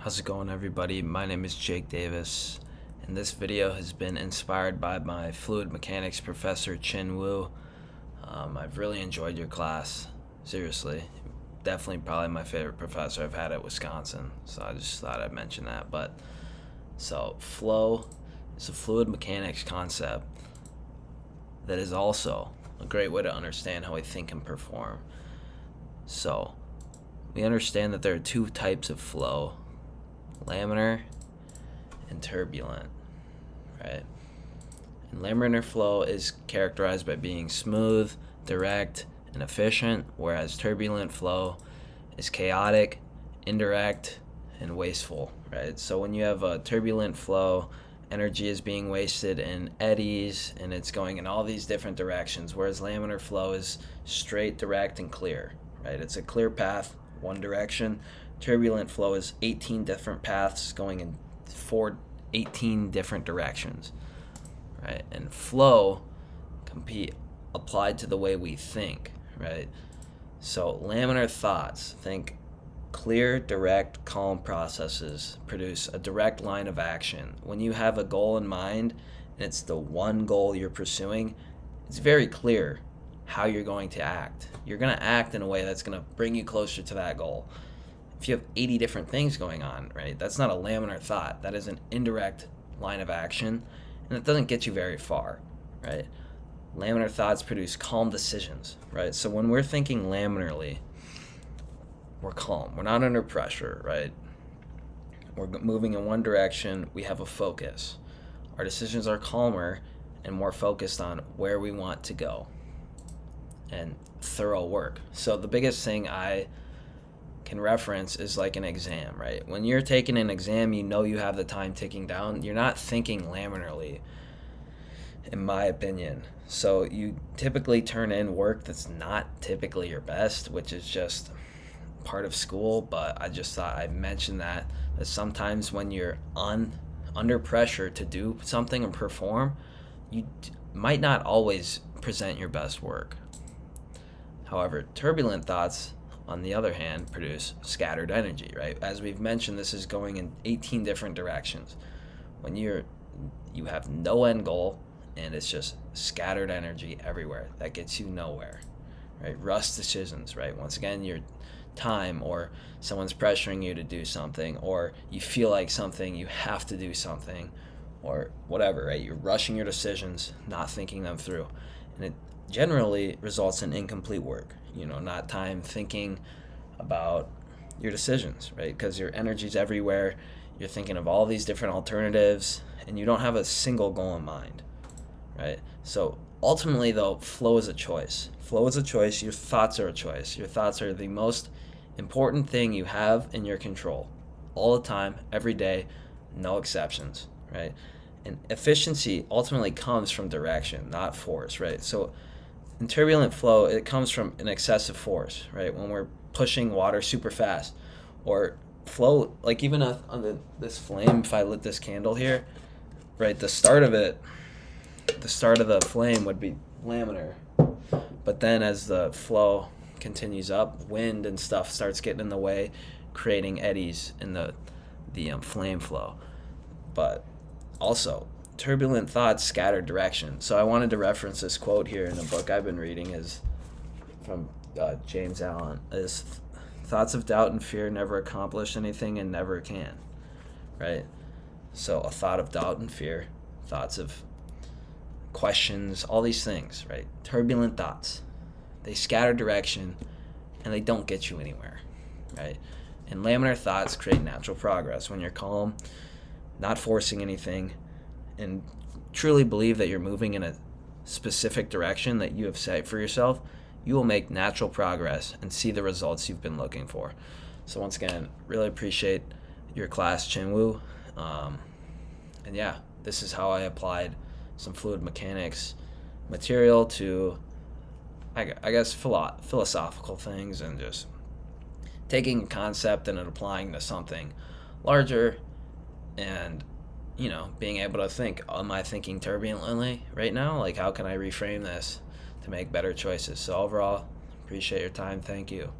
How's it going, everybody? My name is Jake Davis, and this video has been inspired by my fluid mechanics professor, Chin Wu. I've really enjoyed your class. Seriously. Definitely probably my favorite professor I've had at Wisconsin, so I just thought I'd mention that. So flow is a fluid mechanics concept that is also a great way to understand how we think and perform. So we understand that there are two types of flow: laminar and turbulent, right? And laminar flow is characterized by being smooth, direct, and efficient, whereas turbulent flow is chaotic, indirect, and wasteful, right? So when you have a turbulent flow, energy is being wasted in eddies and it's going in all these different directions, whereas laminar flow is straight, direct, and clear, right? It's a clear path, one direction. Turbulent flow is 18 different paths going in 18 different directions, right? And flow can be applied to the way we think, right? So laminar thoughts, think clear, direct, calm processes produce a direct line of action. When you have a goal in mind and it's the one goal you're pursuing, it's very clear how you're going to act. You're going to act in a way that's going to bring you closer to that goal. If you have 80 different things going on, right, that's not a laminar thought. That is an indirect line of action, and it doesn't get you very far, right? Laminar thoughts produce calm decisions, right? So when we're thinking laminarly, we're calm. We're not under pressure, right? We're moving in one direction. We have a focus. Our decisions are calmer and more focused on where we want to go and thorough work. So the biggest thing I can reference is like an exam, right? When you're taking an exam, you know you have the time ticking down. You're not thinking laminarly, in my opinion. So you typically turn in work that's not typically your best, which is just part of school. But I just thought I'd mention that sometimes when you're under pressure to do something and perform, you might not always present your best work. However, turbulent thoughts, on the other hand, produce scattered energy, right? As we've mentioned, this is going in 18 different directions. When you have no end goal and it's just scattered energy everywhere, that gets you nowhere, right? Rush decisions, right? Once again, your time, or someone's pressuring you to do something, or you feel like something, you have to do something, or whatever, right? You're rushing your decisions, not thinking them through. And it generally results in incomplete work, not time thinking about your decisions, right? Because your energy's everywhere. You're thinking of all these different alternatives and you don't have a single goal in mind, right? So ultimately, though, flow is a choice. Flow is a choice. Your thoughts are a choice. Your thoughts are the most important thing you have in your control all the time, every day, no exceptions, right? And efficiency ultimately comes from direction, not force, right? So in turbulent flow, it comes from an excessive force, right? When we're pushing water super fast, or flow, like even on this flame, if I lit this candle here, right, the start of the flame would be laminar, but then as the flow continues up, wind and stuff starts getting in the way, creating eddies in the flame flow. But also, turbulent thoughts scatter direction. So I wanted to reference this quote here in a book I've been reading, is from James Allen, is thoughts of doubt and fear never accomplish anything and never can, right? So a thought of doubt and fear, thoughts of questions, all these things, right? Turbulent thoughts, they scatter direction and they don't get you anywhere, right? And laminar thoughts create natural progress. When you're calm, not forcing anything, and truly believe that you're moving in a specific direction that you have set for yourself, you will make natural progress and see the results you've been looking for. So once again, really appreciate your class, Chin Wu. And yeah, this is how I applied some fluid mechanics material to, I guess, philosophical things, and just taking a concept and applying to something larger, and being able to think, am I thinking turbulently right now? Like, how can I reframe this to make better choices? So overall, appreciate your time. Thank you.